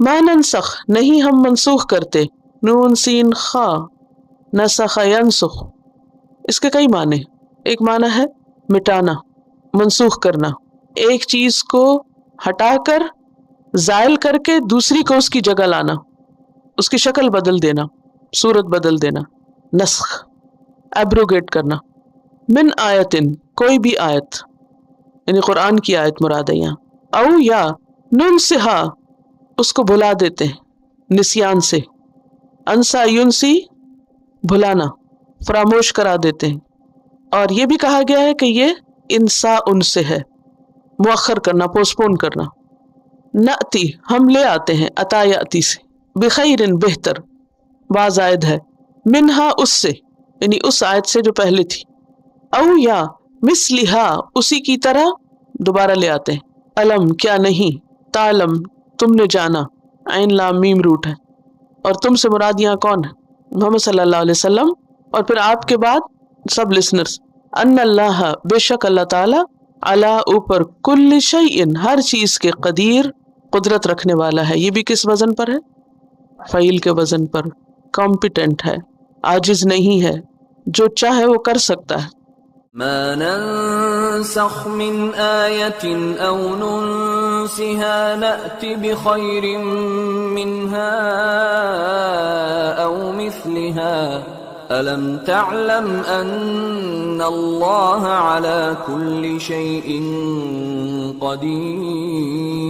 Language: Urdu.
ما ننسخ نہیں ہم منسوخ کرتے، نون سین خا، نسخ ینسخ، اس کے کئی معنی. ایک معنی ہے مٹانا، منسوخ کرنا، ایک چیز کو ہٹا کر زائل کر کے دوسری کو اس کی جگہ لانا، اس کی شکل بدل دینا، صورت بدل دینا، نسخ. ایبروگیٹ کرنا. من آیتن کوئی بھی آیت، یعنی قرآن کی آیت مراد ہے یہاں. او یا ننسہا اس کو بھلا دیتے ہیں نسیان سے. انسا ینسی بھلانا، فراموش کرا دیتے ہیں. اور یہ بھی کہا گیا ہے کہ یہ انسا ان سے ہے، مؤخر کرنا، پوسپون کرنا. نأتی ہم لے آتے ہیں، عطا یأتی سے، بخیر بہتر، با زائد ہے، منہا اس سے، یعنی اس آیت سے جو پہلے تھی. او یا مثلہا اسی کی طرح دوبارہ لے آتے ہیں. علم کیا نہیں، تعلم تم نے جانا، عین لام میم روٹ ہے. اور تم سے مراد یہاں کون ہے؟ محمد صلی اللہ علیہ وسلم، اور پھر آپ کے بعد سب لسنرز. ان اللہ بے شک اللہ تعالی، علی اوپر، کل شیء ہر چیز کے، قدیر قدرت رکھنے والا ہے. یہ بھی کس وزن پر ہے؟ فعیل کے وزن پر. کمپیٹنٹ ہے، عاجز نہیں ہے، جو چاہے وہ کر سکتا ہے. ما ننسخ من آية أو ننسها نأت بخير منها أو مثلها ألم تعلم أن الله على كل شيء قدير